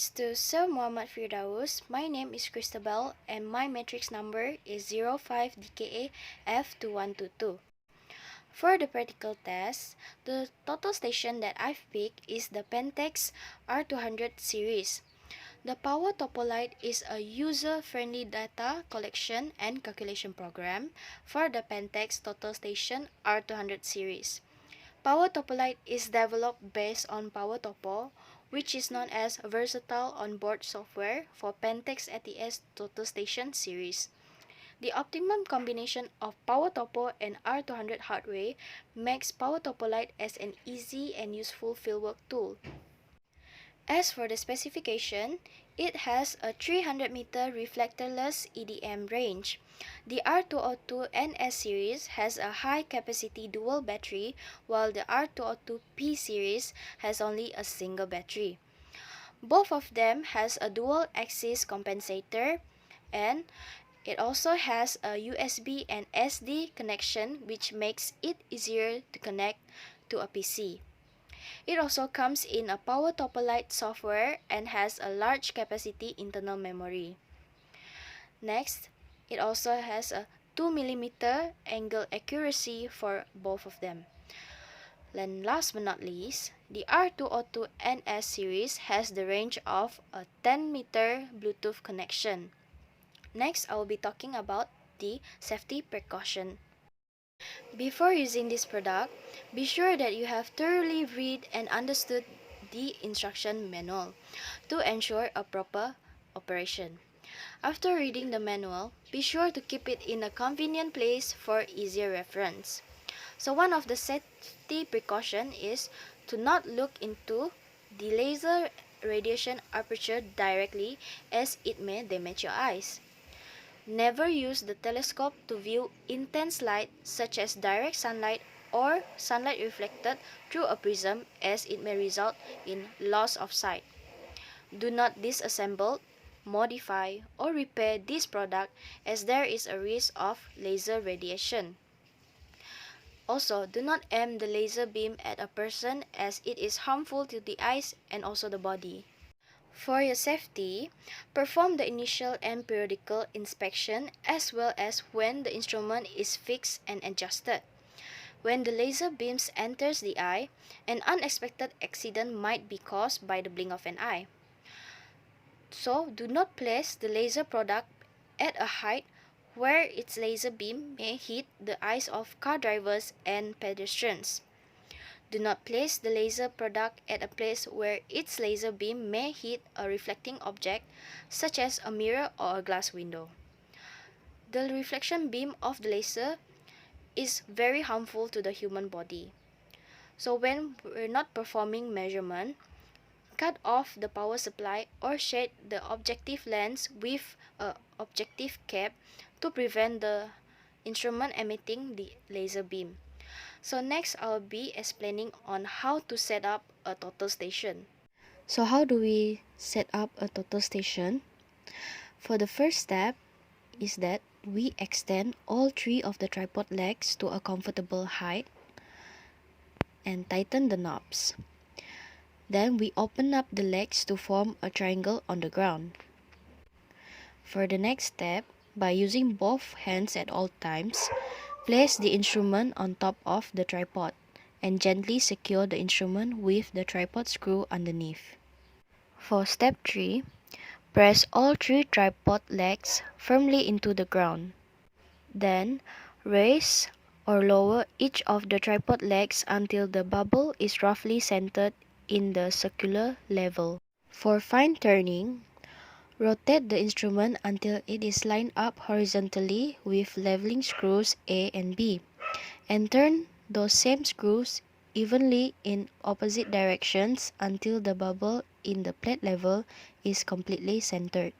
Thanks to Sir Muhammad Firdaus, my name is Christabel and my matrix number is 05DKA F2122. For the practical test, the total station that I've picked is the Pentax R200 series. The Power Topolite is a user-friendly data collection and calculation program for the Pentax Total Station R200 series. Power Topolite is developed based on PowerTopo, which is known as versatile onboard software for Pentax ATS Total Station series. The optimum combination of PowerTopo and R200 hardware makes Power Topolite as an easy and useful fieldwork tool. As for the specification, it has a 300-meter reflectorless EDM range. The R202 NS series has a high-capacity dual battery, while the R202P series has only a single battery. Both of them has a dual-axis compensator, and it also has a USB and SD connection, which makes it easier to connect to a PC. It also comes in a Power Topolite software and has a large capacity internal memory. Next, it also has a 2mm angle accuracy for both of them. Then last but not least, the R202 NS series has the range of a 10-meter Bluetooth connection. Next, I will be talking about the safety precaution. Before using this product, be sure that you have thoroughly read and understood the instruction manual to ensure a proper operation. After reading the manual, be sure to keep it in a convenient place for easier reference. So one of the safety precautions is to not look into the laser radiation aperture directly, as it may damage your eyes. Never use the telescope to view intense light such as direct sunlight or sunlight reflected through a prism, as it may result in loss of sight. Do not disassemble, modify, or repair this product, as there is a risk of laser radiation. Also, do not aim the laser beam at a person, as it is harmful to the eyes and also the body. For your safety, perform the initial and periodical inspection, as well as when the instrument is fixed and adjusted. When the laser beams enters the eye, an unexpected accident might be caused by the blink of an eye. So, do not place the laser product at a height where its laser beam may hit the eyes of car drivers and pedestrians. Do not place the laser product at a place where its laser beam may hit a reflecting object, such as a mirror or a glass window. The reflection beam of the laser is very harmful to the human body. So when we're not performing measurement, cut off the power supply or shade the objective lens with an objective cap to prevent the instrument emitting the laser beam. So next, I'll be explaining on how to set up a total station. So how do we set up a total station? For the first step is that we extend all three of the tripod legs to a comfortable height and tighten the knobs. Then we open up the legs to form a triangle on the ground. For the next step, by using both hands at all times, place the instrument on top of the tripod and gently secure the instrument with the tripod screw underneath. For step 3, press all three tripod legs firmly into the ground. Then, raise or lower each of the tripod legs until the bubble is roughly centered in the circular level. For fine turning, rotate the instrument until it is lined up horizontally with leveling screws A and B, and turn those same screws evenly in opposite directions until the bubble in the plate level is completely centered.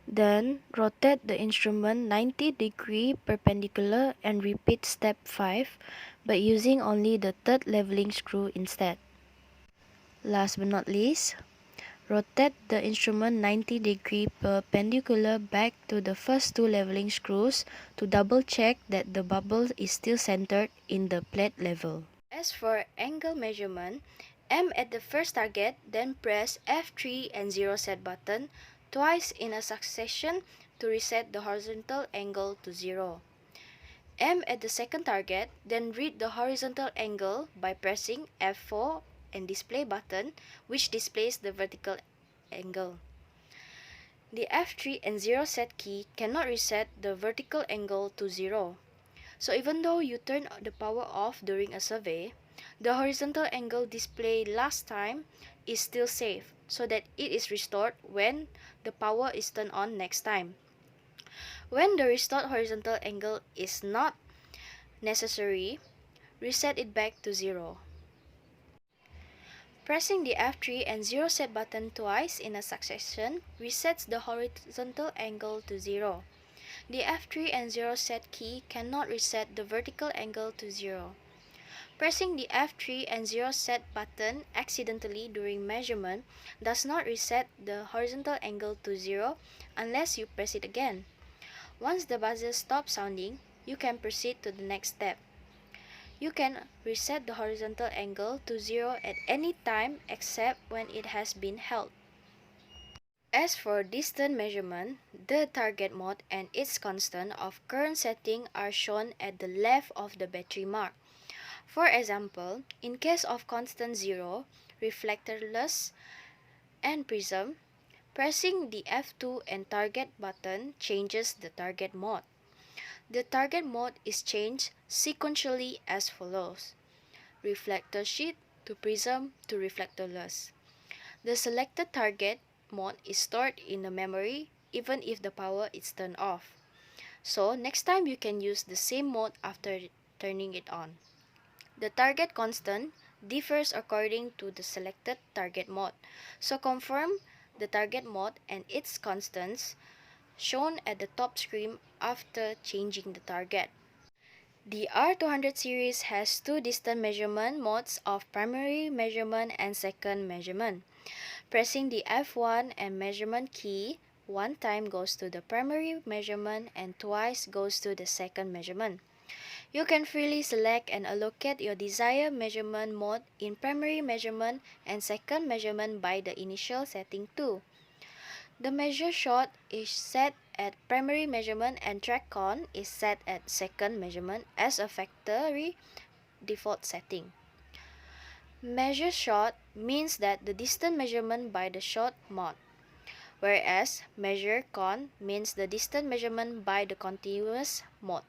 Then, rotate the instrument 90° perpendicular and repeat step 5, but using only the third leveling screw instead. Last but not least, rotate the instrument 90° perpendicular back to the first two leveling screws to double check that the bubble is still centered in the plate level. As for angle measurement, aim at the first target, then press F3 and 0 set button twice in a succession to reset the horizontal angle to 0. Aim at the second target, then read the horizontal angle by pressing F4 and display button, which displays the vertical angle. The F3 and 0 set key cannot reset the vertical angle to 0. So even though you turn the power off during a survey, the horizontal angle displayed last time is still safe, so that it is restored when the power is turned on next time. When the restored horizontal angle is not necessary, reset it back to 0. Pressing the F3 and 0 set button twice in a succession resets the horizontal angle to 0. The F3 and 0 set key cannot reset the vertical angle to 0. Pressing the F3 and 0 set button accidentally during measurement does not reset the horizontal angle to 0 unless you press it again. Once the buzzer stops sounding, you can proceed to the next step. You can reset the horizontal angle to 0 at any time except when it has been held. As for distance measurement, the target mode and its constant of current setting are shown at the left of the battery mark. For example, in case of constant 0, reflectorless, and prism, pressing the F2 and target button changes the target mode. The target mode is changed sequentially as follows: reflector sheet to prism to reflectorless. The selected target mode is stored in the memory even if the power is turned off. So next time you can use the same mode after turning it on. The target constant differs according to the selected target mode. So confirm the target mode and its constants shown at the top screen after changing the target. The R200 series has two distance measurement modes of primary measurement and second measurement. Pressing the F1 and measurement key one time goes to the primary measurement and twice goes to the second measurement. You can freely select and allocate your desired measurement mode in primary measurement and second measurement by the initial setting too. The measure shot is set at primary measurement and track con is set at second measurement as a factory default setting. Measure shot means that the distance measurement by the shot mode, whereas measure con means the distance measurement by the continuous mode.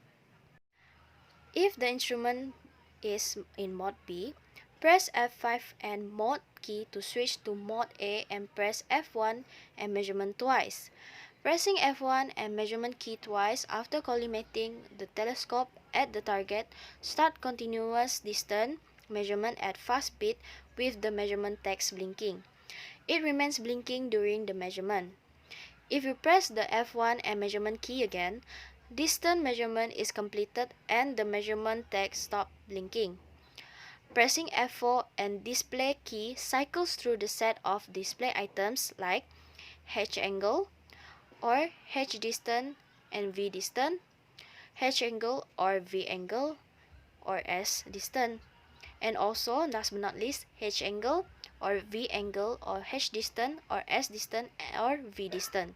If the instrument is in mode B, press F5 and mode key to switch to mode A and press F1 and measurement twice. Pressing F1 and measurement key twice after collimating the telescope at the target start continuous distance measurement at fast speed with the measurement text blinking. It remains blinking during the measurement. If you press the F1 and measurement key again, distance measurement is completed and the measurement text stops blinking. Pressing F4 and display key cycles through the set of display items like H angle or H distance and V distance, H angle or V angle or S distance, and also last but not least H angle or V angle or H distance or S distance or V distance.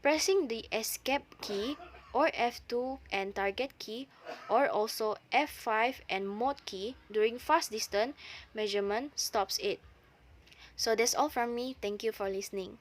Pressing the escape key or F2 and target key or also F5 and mode key during fast distance measurement stops it. So that's all from me. Thank you for listening.